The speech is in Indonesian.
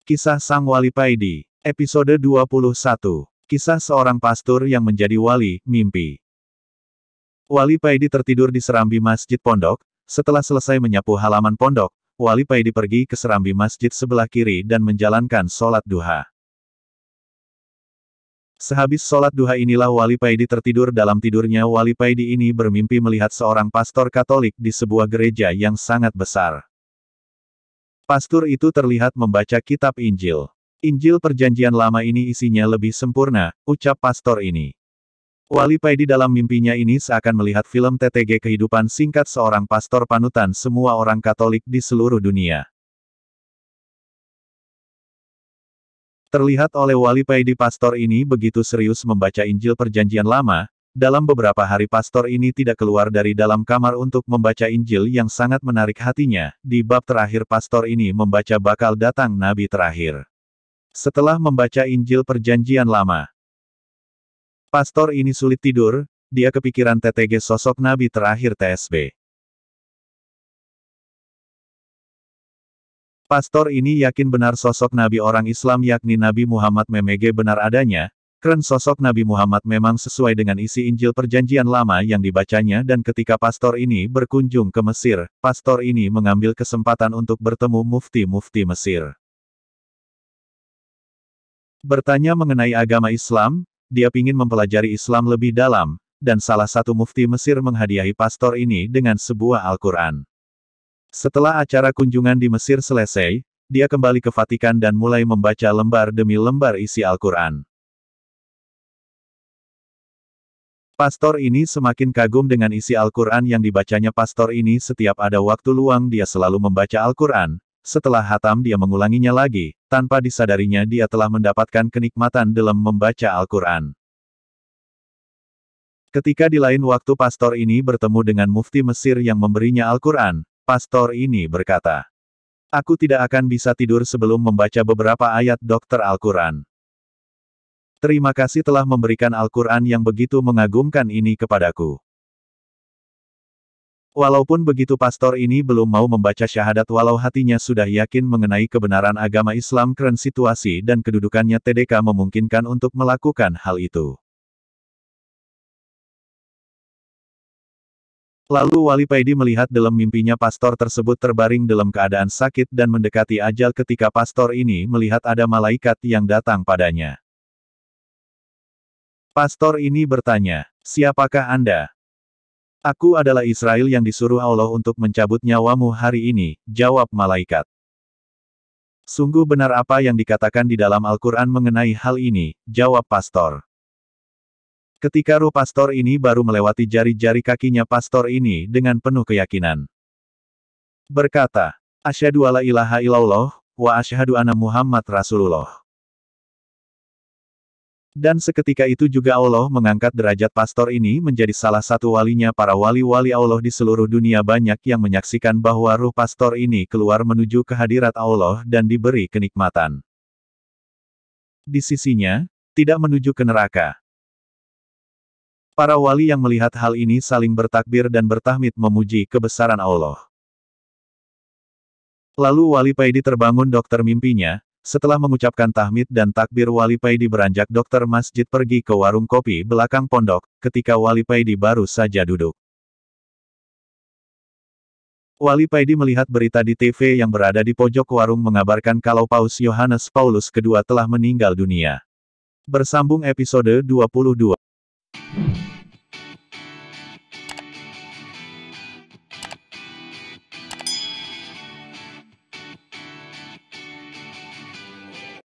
Kisah Sang Wali Paidi, episode 21. Kisah seorang pastor yang menjadi wali, mimpi. Wali Paidi tertidur di serambi masjid pondok. Setelah selesai menyapu halaman pondok, Wali Paidi pergi ke serambi masjid sebelah kiri dan menjalankan sholat duha. Sehabis sholat duha inilah Wali Paidi tertidur. Dalam tidurnya Wali Paidi ini bermimpi melihat seorang pastor Katolik di sebuah gereja yang sangat besar. Pastor itu terlihat membaca kitab Injil. Injil Perjanjian Lama ini isinya lebih sempurna, ucap pastor ini. Wali Paidi dalam mimpinya ini seakan melihat film TTG kehidupan singkat seorang pastor panutan semua orang Katolik di seluruh dunia. Terlihat oleh Wali Paidi pastor ini begitu serius membaca Injil Perjanjian Lama. Dalam beberapa hari pastor ini tidak keluar dari dalam kamar untuk membaca Injil yang sangat menarik hatinya. Di bab terakhir pastor ini membaca bakal datang Nabi terakhir. Setelah membaca Injil Perjanjian Lama, pastor ini sulit tidur, dia kepikiran TTG sosok Nabi terakhir TSB. Pastor ini yakin benar sosok Nabi orang Islam yakni Nabi Muhammad memege benar adanya. Keren sosok Nabi Muhammad memang sesuai dengan isi Injil Perjanjian Lama yang dibacanya dan ketika pastor ini berkunjung ke Mesir, pastor ini mengambil kesempatan untuk bertemu mufti-mufti Mesir. Bertanya mengenai agama Islam, dia ingin mempelajari Islam lebih dalam, dan salah satu mufti Mesir menghadiahi pastor ini dengan sebuah Al-Quran. Setelah acara kunjungan di Mesir selesai, dia kembali ke Vatikan dan mulai membaca lembar demi lembar isi Al-Quran. Pastor ini semakin kagum dengan isi Al-Quran yang dibacanya. Pastor ini setiap ada waktu luang dia selalu membaca Al-Quran. Setelah hatam dia mengulanginya lagi, tanpa disadarinya dia telah mendapatkan kenikmatan dalam membaca Al-Quran. Ketika di lain waktu pastor ini bertemu dengan mufti Mesir yang memberinya Al-Quran, pastor ini berkata, "Aku tidak akan bisa tidur sebelum membaca beberapa ayat dokter Al-Quran. Terima kasih telah memberikan Al-Quran yang begitu mengagumkan ini kepadaku." Walaupun begitu pastor ini belum mau membaca syahadat walau hatinya sudah yakin mengenai kebenaran agama Islam. Keren situasi dan kedudukannya TDK memungkinkan untuk melakukan hal itu. Lalu Wali Paidi melihat dalam mimpinya pastor tersebut terbaring dalam keadaan sakit dan mendekati ajal. Ketika pastor ini melihat ada malaikat yang datang padanya. Pastor ini bertanya, "Siapakah Anda?" "Aku adalah Israel yang disuruh Allah untuk mencabut nyawamu hari ini," jawab malaikat. "Sungguh benar apa yang dikatakan di dalam Al-Quran mengenai hal ini," jawab pastor. Ketika ruh pastor ini baru melewati jari-jari kakinya, pastor ini dengan penuh keyakinan berkata, "Asyhadu alla ilaha illallah, wa asyhadu anna Muhammad Rasulullah." Dan seketika itu juga Allah mengangkat derajat pastor ini menjadi salah satu walinya. Para wali-wali Allah di seluruh dunia banyak yang menyaksikan bahwa ruh pastor ini keluar menuju ke hadirat Allah dan diberi kenikmatan. Di sisinya, tidak menuju ke neraka. Para wali yang melihat hal ini saling bertakbir dan bertahmid memuji kebesaran Allah. Lalu Wali Paidi terbangun dokter mimpinya. Setelah mengucapkan tahmid dan takbir Wali Paidi beranjak dokter masjid pergi ke warung kopi belakang pondok, ketika Wali Paidi baru saja duduk. Wali Paidi melihat berita di TV yang berada di pojok warung mengabarkan kalau Paus Yohanes Paulus II telah meninggal dunia. Bersambung episode 22.